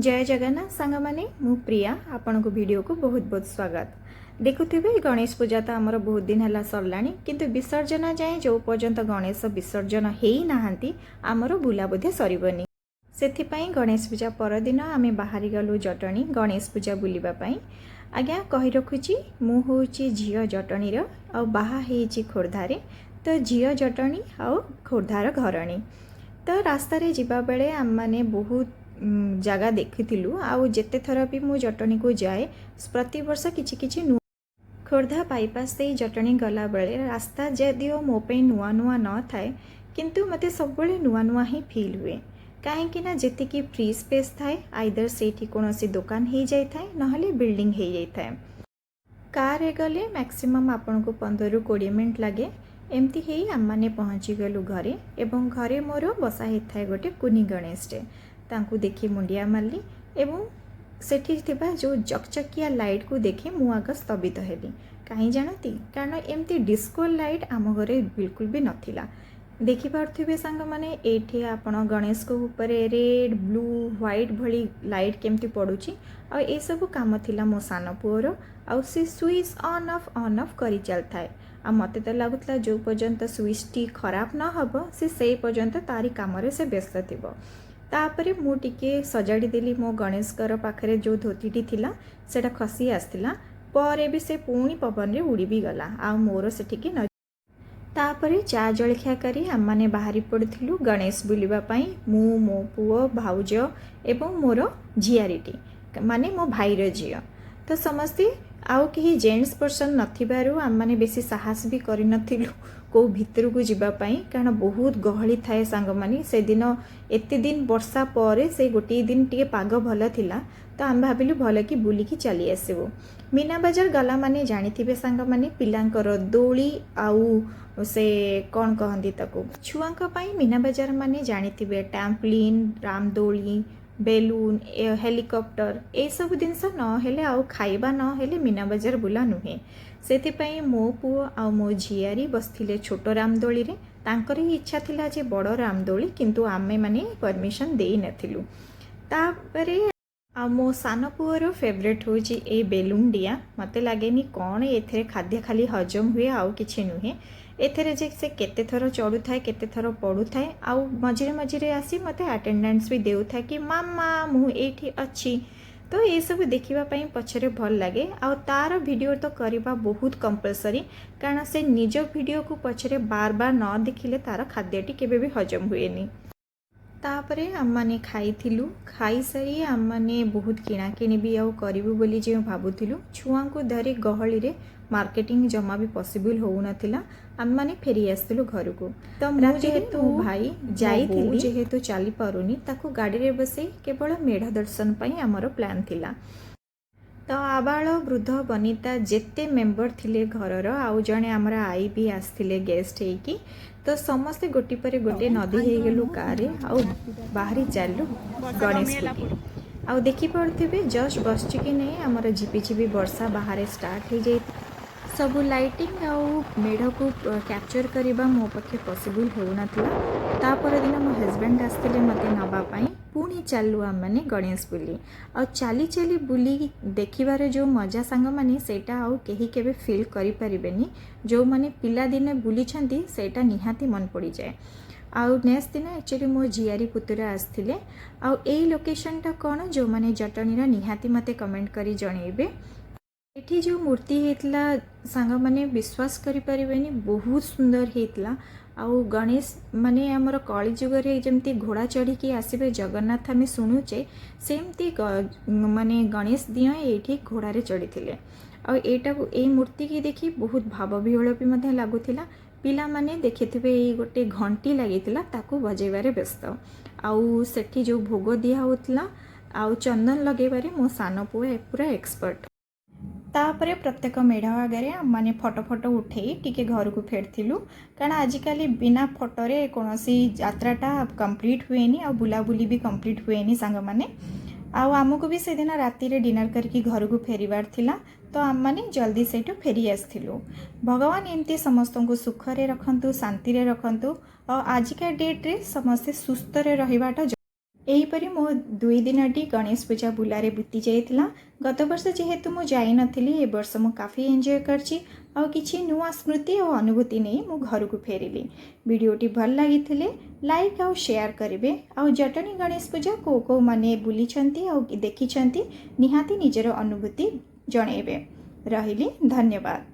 जय जगन्नाथ सांग माने मु प्रिया आपण को वीडियो को बहुत बहुत स्वागत। देखुथिबे गणेश पूजा तो आमर बहुत दिन है सरलाणी किंतु विसर्जन जाए जो पर्यंत गणेश विसर्जन हेई नाहांती आमर बुला बोधे सरीबनी। सेथिपाई गणेश पूजा परदिन आमे बाहरी गलु जटणी गणेश पूजा बुलिबा पाई। आज्ञा कहि रखुची मु होची झियो जटणी रो आ बाहा हेची खोर्धारे तो झियो जटणी आ खोर्धार घरणी। तो रास्ता रे जिबा बेले आम माने बहुत जगह देखिलु आउ जेते थर भी मु जटणी को जाए प्रति वर्ष किछि किछि खोर्धा बाईपास से जटणी गला बेले रास्ता जदिओ मो पे नुआ नुआ न थाए किंतु मते सबले नुआ नुआ ही फील हुए कहीं ना जेतिकी फ्री स्पेस थाए आइदर सेठी कोनोसी दुकान हो जाए थाए नहले बिल्डिंग हो जाए थाए। कार रे गले मैक्सिमम आपन को 15 ରୁ 20 मिनट लगे एमती ही आम माने पहुँची गलु घरे एवं घरे मोर बसा ही थाए गोटे कुनी गणेशटे तांकु देखी मुंडिया मारली एवं सेठी थिबा जो चकचकिया लाइट को देखी मु आग स्तबित हेली कहीं जानती कारण एमती डिस्को लाइट आम घरे बिल्कुल भी नथिला। देखि पार्थिबे सांग माने एठी आपण गणेश को ऊपर रेड ब्लू व्हाइट भली लाइट केमती पडुची आ ए सब काम थिला मो सान पुअर आ से स्विच ऑन ऑफ करी चल थाए आ मते तो लागुतला जो पर्यंत स्विच टी खराब न हबो से पर्यंत तारी काम रे से व्यस्त थिबो। तापरे मु टिके सजाड़ी देली मो गणेश घर पाखरे जो धोतीटी थिला सेटा खसी आसथिला पर भी से पुणी पवन रे उड़ी भी गला आ मोर सेठिके न। तापरे चा जलखिया करी आम माने बाहरी पड़थिलु गणेश बुलिबा पाई मु मो पुओ भाउज एवं मोर झियारीटी माने मो भाईर झियो तो समस्ते आउ कहीं जेंट्स पर्सन नथिबारु आम माने बेसी साहस भी करि नथिलु को भितर को जीवा पाई कारण बहुत गहली थाए सांग माने से दिन एते दिन वर्षा पर से गोटे दिन टिके पाग भल थिला तो आम भाबिलु भल कि बुलिकी चली आसबो। मीना बाजार गला माने जानिथिबे सांग माने पिलांकर दोली आउ से कौन कहंदी ताको छुआंक पाई मीना बाजार माने जानिथिबे टैम्पलिन रामदोली बेलून हेलिकॉप्टर ए सब जिनस नहेले आउ खाइबा नहेले मीना बाजार बुला नुहे सेथिपाई मो पुओ आ मो झियारी बसथिले छोट रामदोली रे तांकर ही इच्छा थिला जे बड़ रामदोली किंतु आमे माने परमिशन देई नथिलु। तापरे आ मो सान पुओर फेवरेट होची ए बेलून डिया मते लागेनी कौन एथरे खाद्य खाली हजम हुए आउ किछि नुहे एथरे जे से केते थर चढ़ू थाए केते थर पड़ू थाए आउ मझिरे मझिरे आसी मते अटेंडेंस भी देउ थाए कि मामा मु एठी अछि तो ये सब देखिबा पई पछरे भल लागे आउ तार वीडियो तो करबा बहुत कंपलसरी कारण से निज वीडियो को पछरे बार बार न देखिले तार खाद्यटी केबे भी हजम हुएनी। तापरे आम माने खाइथिलु खाई सारी आम माने बहुत किणाकिणी भी आउ करिबु बोली जे भाबुथिलु छुआ को धरी गहली रे मार्केटिंग जमा भी पॉसिबल हो नथिला आम माने फेरी आस्तिलु घर को तो मु जेहेतु भाई जाइथिलि जेहेतु चली पारुनी ताको गाड़ी रे बसे केवल मेढ दर्शन पई हमर प्लान थिला। तो आबाल वृद्ध बनिता जेते मेंबर थिले घरर आउ जणे हमर आई भी आस्तिले गेस्ट हेकी तो समस्ते गोटी पर गोटे नदी हो गलु कार आउ बाहरी चलु गणेश पूजा आउ देखि पड़थिबे जस्ट बसची कि नहीं हमर झिपी वर्षा बाहर स्टार्ट हो जाए सबू लाइटिंग आउ मेढ़ को कैप्चर करबा मो पखे पॉसिबल हो नथला। तापर दिन मो हस्बैंड आस्तिले मते नबा पाई पुणी चलु आम माने गणेश बुली आ चली चली बुली देखिबारे जो मजा सांग माने सेटा आउ केही केबे फील करि परिबेनी जो माने पिला दिने बुली छंती सेटा निहाती मन पड़ी जाए। आउ नेक्स्ट दिन एक्चुअली मो झियारी पुतुरा आस्तिले आउ एई लोकेशन टा कोन जो माने जटणीरा निहाती मते कमेंट करी जणेबे। एठी जो मूर्ति हेतला सांग माने विश्वास करि परिबेनी बहुत सुंदर हेतला आउ गणेश माने हमर कली जुग रे जेमती घोड़ा चढ़ी के आसीबे जगन्नाथ हमें सुनुचे सेमती माने गणेश दिया एठी घोड़ा रे चढ़ीथिले आ एटा ए मूर्ति की देखि बहुत भाव विहल भी मते लागुथिला पिला माने देखिथिबे ए गोटे घंटी लागिथिला ताकू बजेबारे व्यस्त आउ सेठी जो भोग दिया होतला आउ चंदन लगेबारे मो सान पुओ पूरा एक्सपर्ट। तापरे प्रत्येक मेढ़ आगे माने फोटो फोटो उठे टिके घर को फेरथिलु कारण आजिकली बिना फोटोरे कोनोसी यात्राटा कंप्लीट हुएनी आ बुलाबुली भी कंप्लीट हुएनी सांग माने आउ आमको भी से दिन राति रे डिनर करके घर को फेरिबार थिला तो आम माने जल्दी सेठो फेरी आस्थिलु। भगवान एमती समस्त को सुख रे रखंतु शांति रे रखंतु और आजिका डेट रे समस्त सुस्थ रे रहिबाटा एहीपरि मो 2 दिनटी गणेश पूजा बुलारे बीती जाइथिला। गत वर्ष जेहेतु मु जाई नथिली ए वर्ष मु काफी एंजॉय करछि आ किछि नुआ स्मृति और अनुभूति नहीं मु घर को फेरिली। वीडियोटी भल लागिथिले लाइक और शेयर करिवे आ जटनी गणेश पूजा को माने बुली छंती आ देखि छंती निहाती निजर अनुभूति जणेबे। रहिली धन्यवाद।